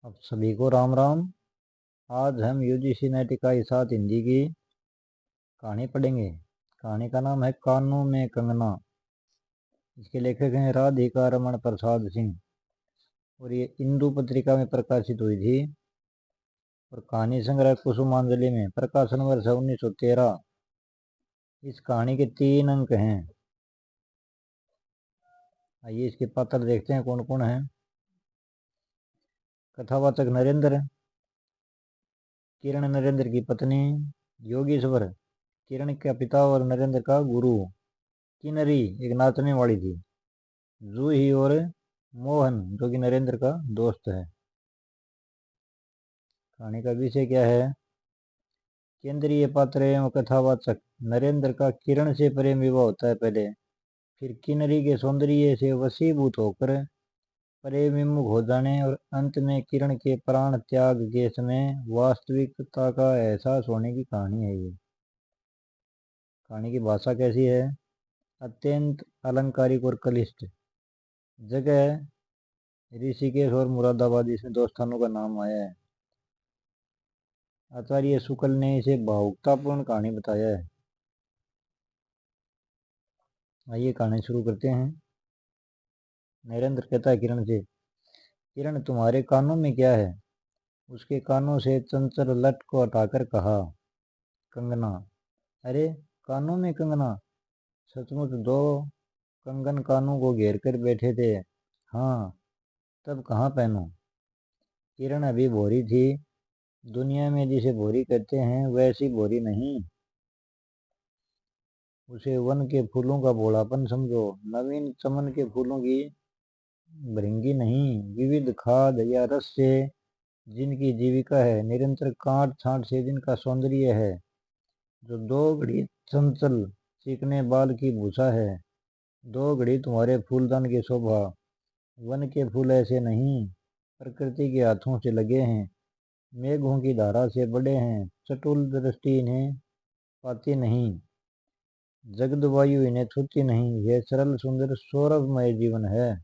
अब सभी को राम राम। आज हम यूजीसी नेट इकाई 7 हिंदी की कहानी पढ़ेंगे। कहानी का नाम है कानों में कंगना। इसके लेखक हैं राधिका रमन प्रसाद सिंह और ये इंदु पत्रिका में प्रकाशित हुई थी। और कहानी संग्रह कुसुमांजलि में, प्रकाशन वर्ष 1913। इस कहानी के 3 अंक हैं। आइए इसके पात्र देखते हैं कौन कौन है। कथावाचक नरेंद्र, किरण नरेंद्र की पत्नी, योगेश्वर किरण का पिता और नरेंद्र का गुरु, किन्नरी एक नाचने वाली थी, जूही और मोहन जो कि नरेंद्र का दोस्त है। कहानी का विषय क्या है? केंद्रीय पात्र एवं कथावाचक नरेंद्र का किरण से प्रेम विवाह होता है पहले, फिर किन्नरी के सौंदर्य से वशीभूत होकर प्रेम विमुख हो जाने और अंत में किरण के प्राण त्याग के समय वास्तविकता का एहसास होने की कहानी है ये। कहानी की भाषा कैसी है? अत्यंत अलंकारिक और कलिष्ठ। जगह ऋषिकेश और मुरादाबाद, इसमें 2 स्थानों का नाम आया है। आचार्य शुक्ल ने इसे भावुकतापूर्ण कहानी बताया है। आइए कहानी शुरू करते हैं। नरेंद्र कहता है किरण से, किरण तुम्हारे कानों में क्या है? उसके कानों से चंचल लट को हटाकर कहा, कंगना। अरे कानों में कंगना? सचमुच 2 कंगन कानों को घेर कर बैठे थे। हाँ, तब कहाँ पहनूं? किरण अभी भोरी थी। दुनिया में जिसे भोरी कहते हैं वैसी भोरी नहीं। उसे वन के फूलों का भोलापन समझो, नवीन चमन के फूलों की भृंगी नहीं, विविध खाद या रस से जिनकी जीविका है, निरंतर काट छांट से जिनका सौंदर्य है, जो 2 घड़ी चंचल चिकने बाल की भूषा है, 2 घड़ी तुम्हारे फूलदान की शोभा। वन के फूल ऐसे नहीं, प्रकृति के हाथों से लगे हैं, मेघों की धारा से बड़े हैं, चटुल दृष्टि इन्हें पाती नहीं, जगद वायु इन्हें छूती नहीं। यह सरल सुंदर सौरभमय जीवन है।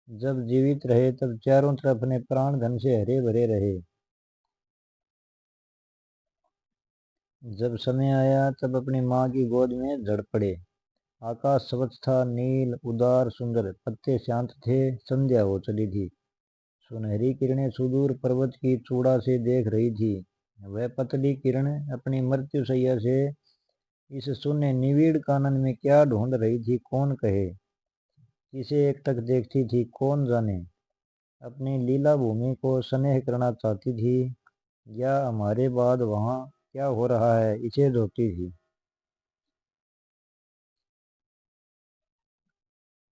जब जीवित रहे तब चारों तरफ अपने प्राण धन से हरे भरे रहे। जब समय आया तब अपनी माँ की गोद में झड़ पड़े। आकाश स्वच्छ था, नील उदार सुंदर, पत्ते शांत थे, संध्या हो चली थी। सुनहरी किरणें सुदूर पर्वत की चूड़ा से देख रही थी। वह पतली किरण अपनी मृत्यु शैया से इस शून्य निविड़ कानन में क्या ढूंढ रही थी कौन कहे, किसे एकटक देखती थी कौन जाने। अपनी लीला भूमि को स्नेह करना चाहती थी या हमारे बाद वहाँ क्या हो रहा है इसे जोती थी।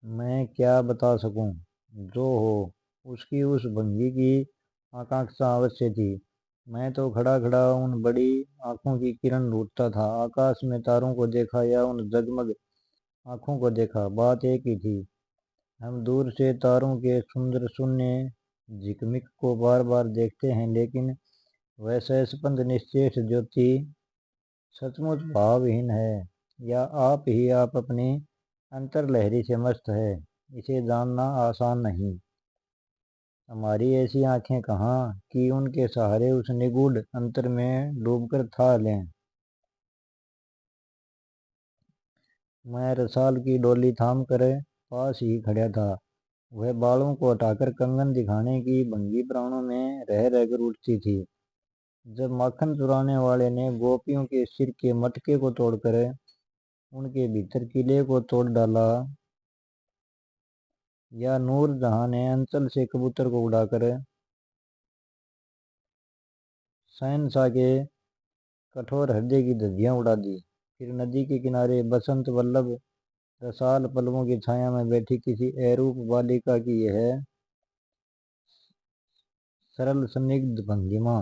मैं क्या बता सकूं, जो हो उसकी उस भंगी की आकांक्षा अवश्य थी। मैं तो खड़ा खड़ा उन बड़ी आंखों की किरण लूटता था, आकाश में तारों को देखा या उन जगमग आंखों को देखा, बात एक ही थी। हम दूर से तारों के सुंदर शून्य झिकमिक को बार बार देखते हैं, लेकिन वह सहस्पंद निश्चेष ज्योति सचमुच भावहीन है या आप अपनी अंतर्लहरी से मस्त है, इसे जानना आसान नहीं। हमारी ऐसी आंखें कहाँ कि उनके सहारे उस निगूढ़ अंतर में डूबकर था लें। मैं रसाल की डोली थाम कर पास ही खड़ा था। वह बालों को हटाकर कंगन दिखाने की भंगी प्राणों में रह रहकर उठती थी। जब माखन चुराने वाले ने गोपियों के सिर के मटके को तोड़कर उनके भीतर किले को तोड़ डाला, या नूर जहां ने अंचल से कबूतर को उड़ाकर शहनशाह के कठोर हृदय की धज्जियां उड़ा दी, फिर नदी के किनारे बसंत वल्लभ रसाल पल्लवों की छाया में बैठी किसी अरूप बालिका की यह सरल संदिग्ध भंगिमा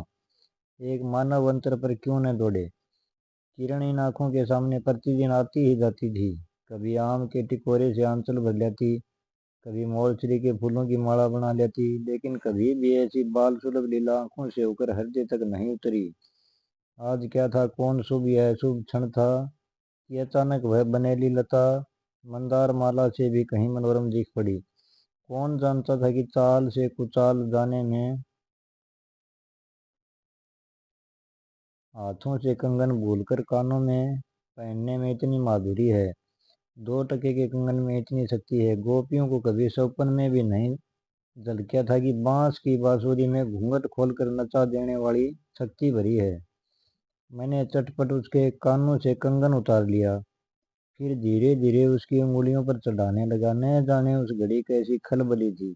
एक मानव अंतर पर क्यों न दौड़े। किरण इन आंखों के सामने प्रतिदिन आती ही जाती थी। कभी आम के टिकोरे से आंचल भर लेती, कभी मोलछरी के फूलों की माला बना लेती, लेकिन कभी भी ऐसी बाल सुलभ लीला आंखों से होकर हृदय तक नहीं उतरी। आज क्या था, कौन शुभ यह शुभ क्षण था कि अचानक वह बनेली लता मंदार माला से भी कहीं मनोरम दिख पड़ी। कौन जानता था कि चाल से कुचाल जाने में हाथों से कंगन भूलकर कानों में पहनने में इतनी माधुरी है, 2 टके के कंगन में इतनी शक्ति है। गोपियों को कभी स्वप्न में भी नहीं झलकिया था कि बांस की बांसुरी में घूंघट खोलकर नचा देने वाली शक्ति भरी है। मैंने चटपट उसके कानों से कंगन उतार लिया, फिर धीरे धीरे उसकी उंगलियों पर चढ़ाने लगा। न जाने उस घड़ी कैसी खलबली थी।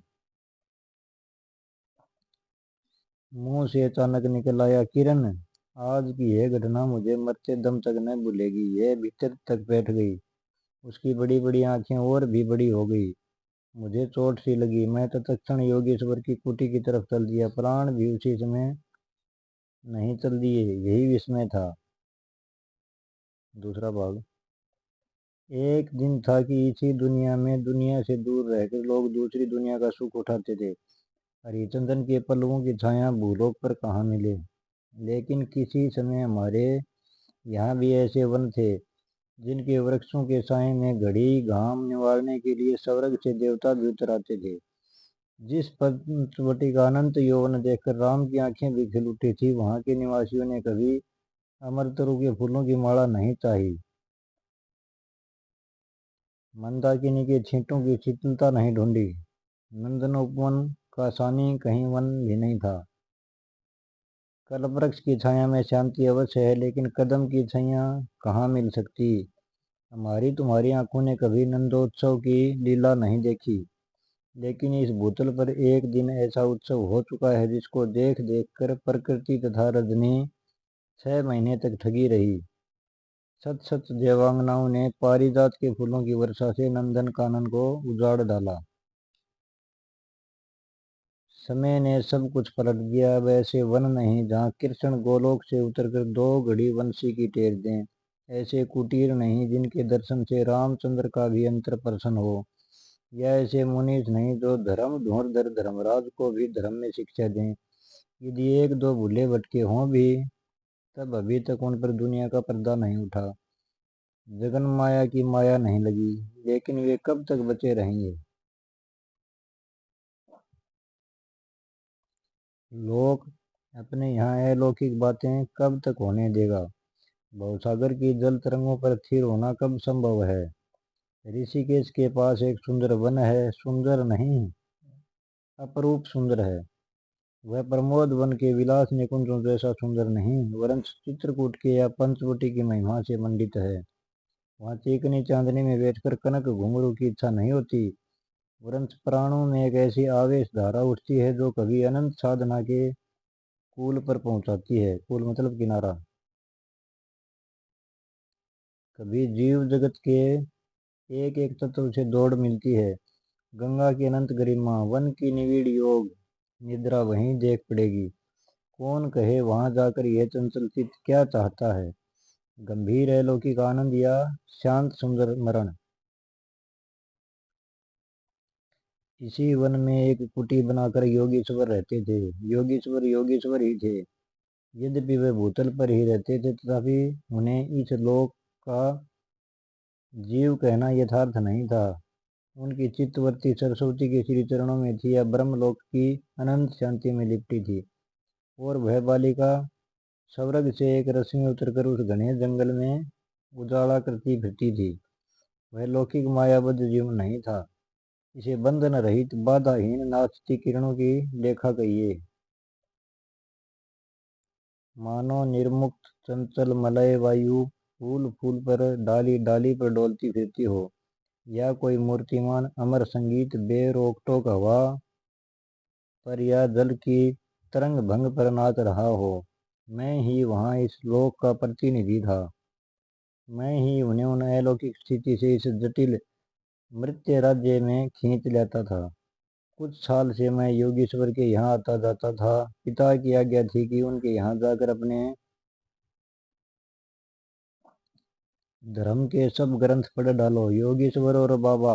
मुंह से अचानक निकल आया, किरण, आज की यह घटना मुझे मरते दम तक न भूलेगी। यह भीतर तक बैठ गई। उसकी बड़ी बड़ी आंखें और भी बड़ी हो गई। मुझे चोट सी लगी। मैं तत्क्षण योगेश्वर की कुटी की तरफ चल दिया। प्राण भी उसी समय नहीं चल दिए। यही विस्मय था। दूसरा भाग। एक दिन था कि इसी दुनिया में दुनिया से दूर रहकर लोग दूसरी दुनिया का सुख उठाते थे। हरिचंदन के पल्लवों की छाया भूलोक पर कहाँ मिले। लेकिन किसी समय हमारे यहाँ भी ऐसे वन थे जिनके वृक्षों के साए में घड़ी घाम निवारने के लिए स्वर्ग से देवता भी उतर आते थे। जिस पंचवटी का अनंत यौवन देखकर राम की आंखें भी खिल उठी थी, वहां के निवासियों ने कभी अमरतरू के फूलों की माला नहीं चाही, मंदाकिनी के छींटों की शीतलता नहीं ढूंढी, नंदनोपवन का सानी कहीं वन भी नहीं था। कल्पवृक्ष की छाया में शांति अवश्य है, लेकिन कदम की छाया कहाँ मिल सकती। हमारी तुम्हारी आंखों ने कभी नंदोत्सव की लीला नहीं देखी, लेकिन इस भूतल पर एक दिन ऐसा उत्सव हो चुका है जिसको देख देख कर प्रकृति तथा रजनी 6 महीने तक ठगी रही। सत सत देवांगनाओं ने पारिजात के फूलों की वर्षा से नंदन कानन को उजाड़ डाला। समय ने सब कुछ पलट दिया। अब ऐसे वन नहीं जहाँ कृष्ण गोलोक से उतरकर 2 घड़ी वंशी की टेर दें। ऐसे कुटीर नहीं जिनके दर्शन से रामचंद्र का भी अंतर प्रसन्न हो। या ऐसे मुनीष नहीं जो धर्म धुरंधर धर्मराज को भी धर्म में शिक्षा दें। यदि एक दो भूले भटके हों भी, तब अभी तक उन पर दुनिया का पर्दा नहीं उठा, जगन माया की माया नहीं लगी। लेकिन वे कब तक बचे रहेंगे। लोक अपने यहाँ अलौकिक बातें कब तक होने देगा। भवसागर की जल तरंगों पर स्थिर होना कब संभव है। ऋषिकेश के पास एक सुंदर वन है, सुंदर नहीं अपरूप सुंदर है। वह प्रमोद वन के विलास निकुंजों जैसा सुंदर नहीं, वरन चित्रकूट के या पंचवटी की महिमा से मंडित है। वहाँ चिकनी चांदनी में बैठकर कनक घुंघरू की इच्छा नहीं होती, वरन प्राणों में एक ऐसी आवेश धारा उठती है जो कभी अनंत साधना के कूल पर पहुंचाती है। कूल मतलब किनारा। कभी जीव जगत के एक एक तत्व से दौड़ मिलती है। गंगा की अनंत गरिमा, वन की निविड़ योग निद्रा वहीं देख पड़ेगी। कौन कहे वहां जाकर यह चंचल चित्त क्या चाहता है, गंभीर अलौकिक आनंद या शांत सुंदर मरण। इसी वन में एक कुटी बनाकर योगीश्वर रहते थे। योगीश्वर योगीश्वर ही थे। यद्यपि वे भूतल पर ही रहते थे, तथापि उन्हें इस लोक का जीव कहना यथार्थ नहीं था। उनकी चित्तवृत्ति सरस्वती के श्री चरणों में थी या ब्रह्मलोक की अनंत शांति में लिपटी थी। और वह बालिका स्वर्ग से एक रश्मि उतरकर उस घने जंगल में उजाला करती फिरती थी। वह लौकिक मायाबद्ध जीवन नहीं था। इसे बंधन रहित बाधाहीन नाचती किरणों की लेखा कहिए। मानो निर्मुक्त चंचल मलय वायु फूल फूल पर डाली डाली पर डोलती फिरती हो, या कोई मूर्तिमान अमर संगीत बेरोक टोक हवा पर या जल की तरंग भंग पर नाच रहा हो। मैं ही वहाँ इस लोक का प्रतिनिधि था। मैं ही उन्हें उन अलौकिक स्थिति से इस जटिल मृत्य राज्य में खींच लेता था। कुछ साल से मैं योगीश्वर के यहाँ आता जाता था। पिता की आज्ञा थी कि उनके यहाँ जाकर अपने धर्म के सब ग्रंथ पढ़ डालो। योगीश्वर और बाबा,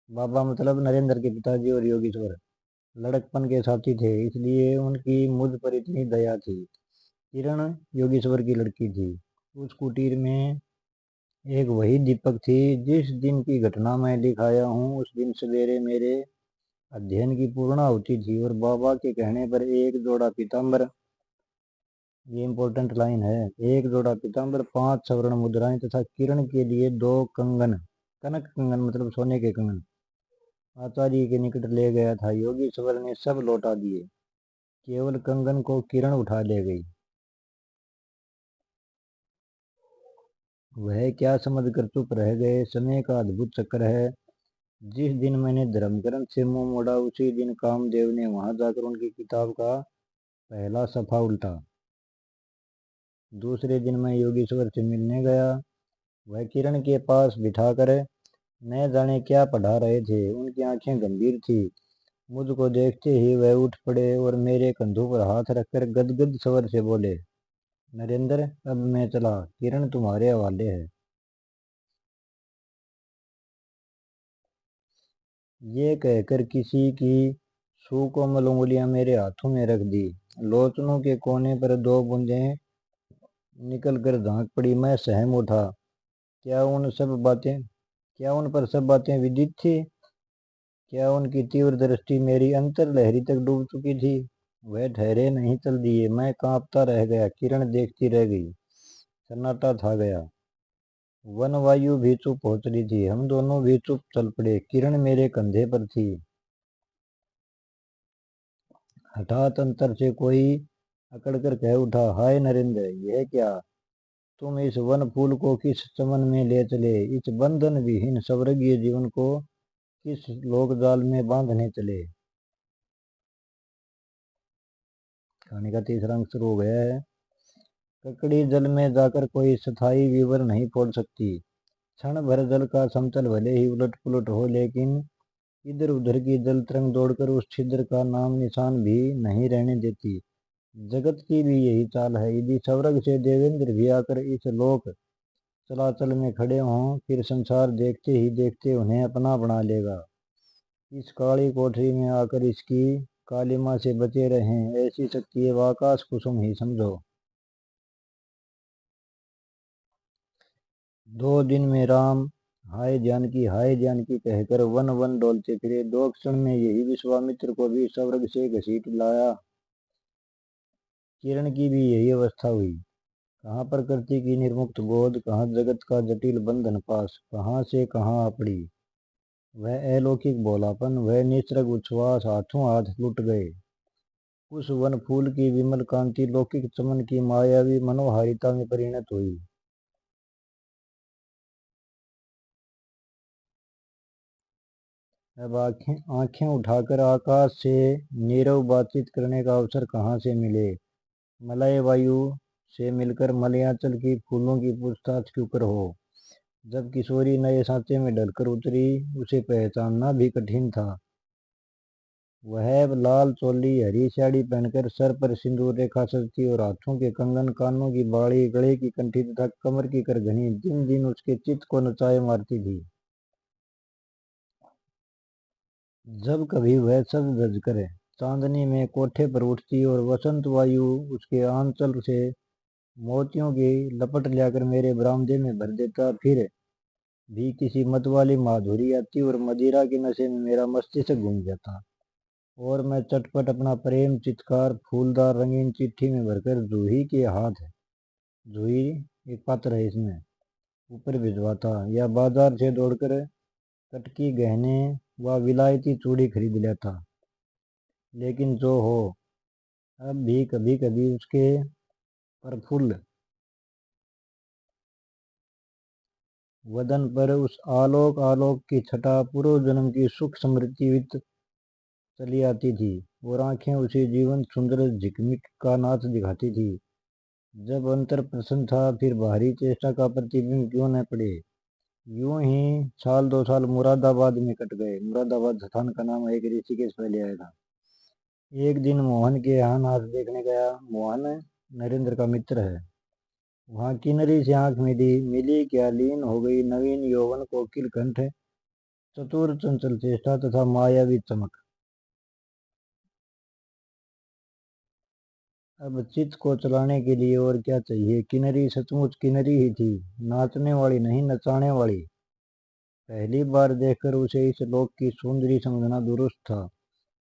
बाबा मतलब नरेंद्र के पिताजी, और योगीश्वर लड़कपन के साथी थे, इसलिए उनकी मुझ पर इतनी दया थी। किरण योगेश्वर की लड़की थी। उस कुटीर में एक वही दीपक थी जिस दिन की घटना मैं लिखाया हूँ। उस दिन सवेरे मेरे अध्ययन की पूर्णाहुति थी और बाबा के कहने पर एक जोड़ा पीताम्बर ये इंपॉर्टेंट लाइन है। एक जोड़ा पीताम्बर, 5 स्वर्ण मुद्राएं तथा किरण के लिए 2 कंगन, कनक कंगन मतलब सोने के कंगन आचार्य के निकट ले गया था। योगी स्वर ने सब लौटा दिए, केवल कंगन को किरण उठा ले गई। वह क्या समझकर चुप रह गए। समय का अद्भुत चक्र है। जिस दिन मैंने धर्म ग्रंथ से मुंह मोड़ा, उसी दिन कामदेव ने वहां जाकर उनकी किताब का पहला सफा उल्टा। दूसरे दिन मैं योगेश्वर से मिलने गया। वह किरण के पास बिठाकर न जाने क्या पढ़ा रहे थे। उनकी आंखें गंभीर थी। मुझको देखते ही वह उठ पड़े और मेरे कंधों पर हाथ रखकर गदगद स्वर से बोले, नरेंद्र, अब मैं चला, किरण तुम्हारे हवाले है। ये कहकर किसी की सुकोमल उंगलियां मेरे हाथों में रख दी। लोचनों के कोने पर 2 बूंदें निकल कर झांक पड़ी। मैं सहम उठा। क्या उन पर सब बातें विदित थी? क्या उनकी तीव्र दृष्टि मेरी अंतर लहरी तक डूब चुकी थी? वह ठहरे नहीं, चल दिए। मैं कांपता रह गया। किरण देखती रह गई। सन्नाटा छा गया। वन वायु भी चुप हो चली थी। हम दोनों भी चुप चल पड़े। किरण मेरे कंधे पर थी। हठात अंतर से कोई अकड़कर कह उठा, हाय नरेंद्र, यह क्या? तुम इस वन फूल को किस चमन में ले चले? इस बंधन विहीन स्वर्गीय जीवन को किस लोक जाल में बांधने चले? कहानी का तीसरा अंक शुरू हो गया है। ककड़ी जल में जाकर कोई स्थायी विवर नहीं फोड़ सकती। क्षण भर जल का समतल भले ही उलट पुलट हो, लेकिन इधर उधर की जल तरंग दौड़कर उस छिद्र का नाम निशान भी नहीं रहने देती। जगत की भी यही चाल है। यदि स्वर्ग से देवेंद्र भी आकर इस लोक चलाचल में खड़े हों, फिर संसार देखते ही देखते उन्हें अपना बना लेगा। इस काली कोठरी में आकर इसकी कालिमा से बचे रहें, ऐसी शक्ति है आकाश कुसुम ही समझो। 2 दिन में राम हाय जानकी कहकर वन वन डोलते फिरे। 2 क्षण में यही विश्वामित्र को भी स्वर्ग से घसीट लाया। किरण की भी यही अवस्था हुई। कहाँ प्रकृति की निर्मुक्त गोद, कहाँ जगत का जटिल बंधन पास, कहाँ से कहाँ आ पड़ी। वह अलौकिक भोलापन, वह निसर्ग उच्छ्वास हाथों हाथ लुट गए। उस वन फूल की विमल कांति लौकिक चमन की मायावी मनोहारिता में परिणत हुई। अब आंखें आंखें उठाकर आकाश से नीरव बातचीत करने का अवसर कहाँ से मिले। मलय वायु से मिलकर मलयाचल की फूलों की पूछताछ क्यों कर हो। जब किशोरी नए सांचे में ढलकर उतरी, उसे पहचानना भी कठिन था। वह लाल चोली हरी साड़ी पहनकर सर पर सिंदूर रेखा सजती और हाथों के कंगन, कानों की बाड़ी, गले की कंठी तथा कमर की करघनी दिन दिन उसके चित्त को नचाए मारती थी। जब कभी वह सज धज कर चांदनी में कोठे पर उठती और वसंत वायु उसके आंचल से मोतियों की लपट लाकर मेरे बरामदे में भर देता, फिर भी किसी मतवाली माधुरी आती और मदिरा के नशे में मेरा मस्तिष्क घूम जाता और मैं चटपट अपना प्रेम चित्कार फूलदार रंगीन चिट्ठी में भरकर जूही के हाथ, जूही एक पात्र है इसमें, ऊपर भिजवाता, या बाजार से दौड़कर कटकी गहने व विलायती चूड़ी खरीद लेता। लेकिन जो हो, अब भी कभी कभी उसके प्रफुल्ल वदन पर उस आलोक आलोक की छटा पूर्व जन्म की सुख समृद्धि वित्त चली आती थी और आंखें उसे जीवन सुंदर झिकमिक का नाच दिखाती थी। जब अंतर प्रसन्न था, फिर बाहरी चेष्टा का प्रतिबिंब क्यों न पड़े। यूं ही 1-2 साल मुरादाबाद में कट गए। मुरादाबाद स्थान का नाम है, एक ऋषिकेश पहले आया था। एक दिन मोहन के यहाँ नाच देखने गया। मोहन नरेंद्र का मित्र है। वहाँ किन्नरी से आंख मिली क्या, लीन हो गई नवीन यौवन, कोकिल कंठ, चतुर चंचल चेष्टा तथा मायावी चमक। अब चित्त को चलाने के लिए और क्या चाहिए। किन्नरी सचमुच किन्नरी ही थी, नाचने वाली नहीं, नचाने वाली। पहली बार देखकर उसे इस लोक की सुंदरी समझना दुरुस्त था।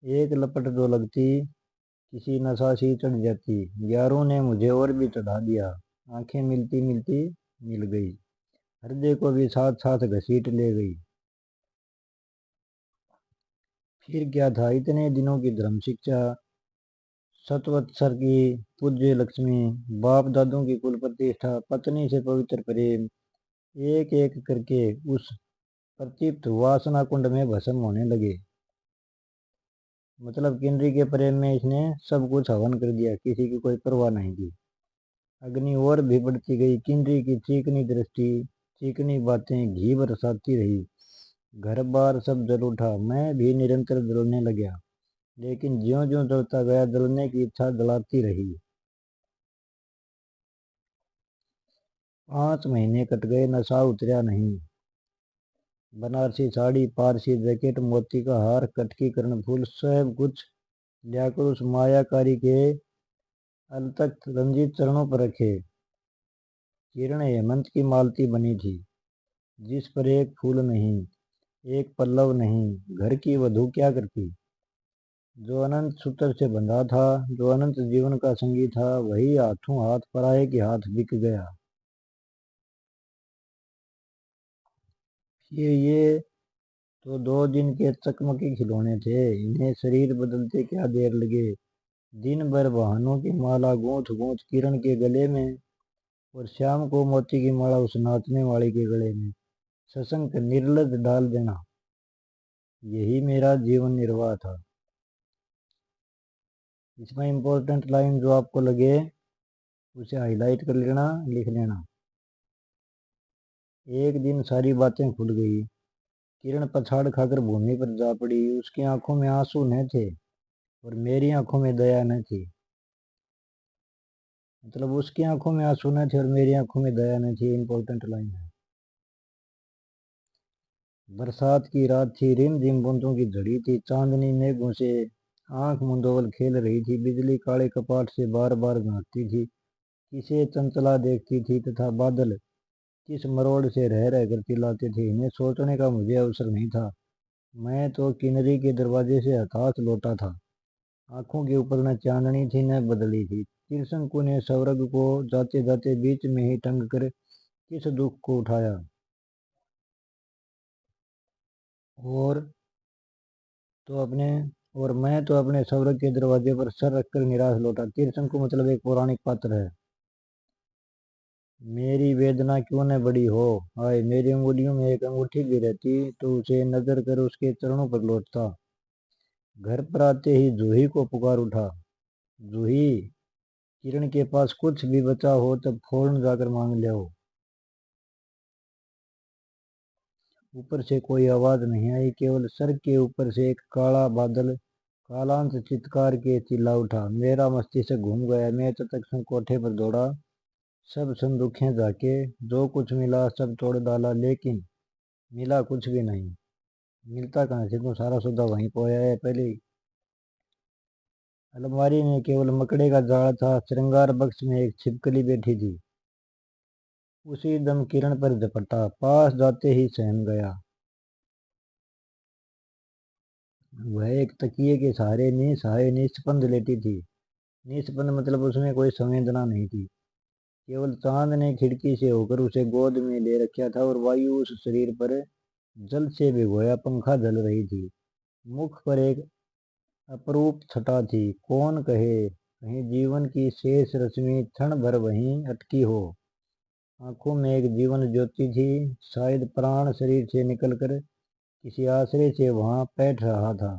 एक लपट जो लगती किसी नशा सी चढ़ जाती। यारों ने मुझे और भी चढ़ा दिया। आंखें मिलती मिलती मिल गई। हृदय को भी साथ साथ घसीट ले गई। फिर क्या था इतने दिनों की धर्म शिक्षा, सतवत्सर की पूज्य लक्ष्मी, बाप दादों की कुल प्रतिष्ठा, पत्नी से पवित्र प्रेम, एक एक करके उस प्रतीप्त वासना कुंड में भस्म होने लगे। मतलब किन्नरी के प्रेम में इसने सब कुछ हवन कर दिया, किसी की कोई परवाह नहीं की। अग्नि और भी बढ़ती गई। किन्नरी की चिकनी दृष्टि, चिकनी बातें घी बरसाती रही। घर बार सब जल उठा। मैं भी निरंतर जलने लगा, लेकिन ज्यों ज्यों जलता गया जलने की इच्छा जलाती रही। 5 महीने कट गए, नशा उतरा नहीं। बनारसी साड़ी, पारसी जैकेट, मोती का हार, कटकी कर्णफूल, सब कुछ लाकर उस मायाकारी के अलतख्त रंजीत चरणों पर रखे। किरण हेमंत की मालती बनी थी, जिस पर एक फूल नहीं, एक पल्लव नहीं। घर की वधू क्या करती? जो अनंत सूत्र से बंधा था, जो अनंत जीवन का संगी था, वही हाथों हाथ पराये के हाथ बिक गया। ये तो 2 दिन के चकमकी खिलौने थे, इन्हें शरीर बदलते क्या देर लगे। दिन भर बहानों की माला गूंथ गूंथ किरण के गले में, और शाम को मोती की माला उस नाचने वाली के गले में सशंक निर्लज डाल देना। यही मेरा जीवन निर्वाह था। इसमें इंपॉर्टेंट लाइन जो आपको लगे उसे हाईलाइट कर लेना, लिख लेना। एक दिन सारी बातें खुल गई। किरण पछाड़ खाकर भूमि पर जा पड़ी। उसकी आंखों में आंसू न थे और मेरी आंखों में दया न थी। मतलब उसकी आंखों में आंसू न थे और मेरी आंखों में दया न थी। इंपॉर्टेंट लाइन है। बरसात की रात थी, रिम झिम बूंदों की झड़ी थी। चांदनी मेघों से आंख मुंदोवल खेल रही थी। बिजली काले कपाट से बार बार झांकती थी, किसे चंचला देखती थी, तथा बादल किस मरोड़ से रह रह कर चिल्लाते थे। इन्हें सोचने का मुझे अवसर नहीं था। मैं तो किन्नरी के दरवाजे से हताश लौटा था। आंखों के ऊपर न चांदनी थी न बदली थी। त्रिशंकु ने स्वर्ग को जाते जाते बीच में ही टंग कर किस दुख को उठाया। और तो अपने और मैं तो अपने स्वर्ग के दरवाजे पर सर रखकर निराश लौटा। त्रिशंकु मतलब एक पौराणिक पात्र है। मेरी वेदना क्यों न बड़ी हो। हाय, मेरी उंगलियों में एक अंगूठी भी रहती तो उसे नजर कर उसके चरणों पर लौटता। घर पर आते ही जूही को पुकार उठा। जूही, किरण के पास कुछ भी बचा हो तब फौरन जाकर मांग ले आओ। ऊपर से कोई आवाज नहीं आई, केवल सर के ऊपर से एक काला बादल कालांत चित्कार के चिल्ला उठा। मेरा मस्तिष्क घूम गया। मैं तत्क्षण कोठे पर दौड़ा, सब संदूकें झाके, जो कुछ मिला सब तोड़ डाला, लेकिन मिला कुछ भी नहीं। मिलता कहाँ से, तो सारा सौदा वहीं पोया है पहले ही। अलमारी में केवल मकड़े का जाल था। श्रृंगार बक्स में एक छिपकली बैठी थी। उसी दम किरण पर झपटा, पास जाते ही सहम गया। वह एक तकिए के सहारे निसहाय निस्पंद लेटी थी। निस्पंद मतलब उसमें कोई संवेदना नहीं थी। केवल चांद ने खिड़की से होकर उसे गोद में ले रखा था और वायु उस शरीर पर जल से भिगोया पंखा जल रही थी। मुख पर एक अपरूप छटा थी। कौन कहे, कहीं जीवन की शेष रश्मि क्षण भर वहीं अटकी हो। आंखों में एक जीवन ज्योति थी, शायद प्राण शरीर से निकलकर किसी आश्रय से वहां बैठ रहा था।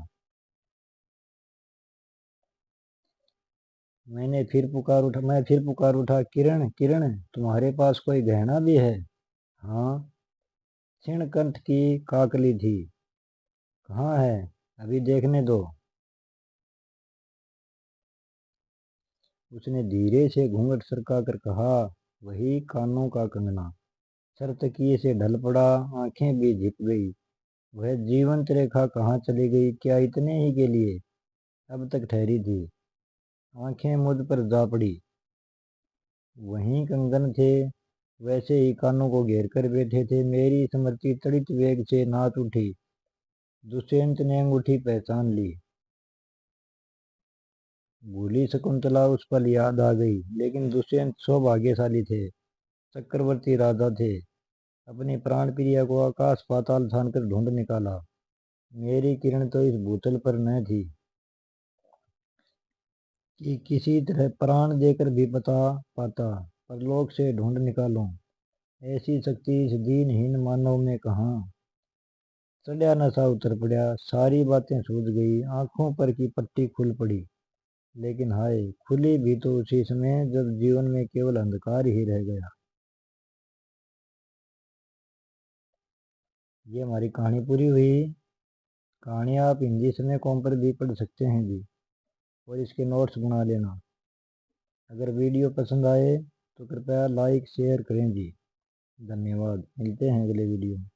मैं फिर पुकार उठा, किरण किरण, तुम्हारे पास कोई गहना भी है? हाँ, क्षीण कंठ की काकली थी। कहाँ है, अभी देखने दो। उसने धीरे से घूंघट सरका कर कहा, वही कानों का कंगना। सर तकिए से ढल पड़ा, आंखें भी झिप गई। वह जीवंत रेखा कहाँ चली गई? क्या इतने ही के लिए अब तक ठहरी थी? आंखें मुझ पर जा पड़ी। वहीं कंगन थे, वैसे ही कानों को घेर कर बैठे थे। मेरी स्मृति तड़ित वेग से नाच उठी। दुष्यंत ने अंगूठी पहचान ली। भूली शकुंतला उस पल याद आ गई, लेकिन दुष्यंत सौभाग्यशाली थे, चक्रवर्ती राजा थे। अपनी प्राण प्रिया को आकाश पाताल छानकर ढूंढ निकाला। मेरी किरण तो इस भूतल पर न थी कि किसी तरह प्राण देकर भी बता पाता, परलोक से ढूंढ निकालूं। ऐसी शक्ति इस दीनहीन मानव में कहाँ। चढ़िया नशा उतर पड़ा, सारी बातें सूझ गई, आंखों पर की पट्टी खुल पड़ी। लेकिन हाय, खुली भी तो उसी समय जब जीवन में केवल अंधकार ही रह गया। ये हमारी कहानी पूरी हुई। कहानी आप हिंदी समय कॉम पर भी पढ़ सकते हैं जी, और इसके नोट्स बना लेना। अगर वीडियो पसंद आए तो कृपया लाइक शेयर करें जी। धन्यवाद, मिलते हैं अगले वीडियो में।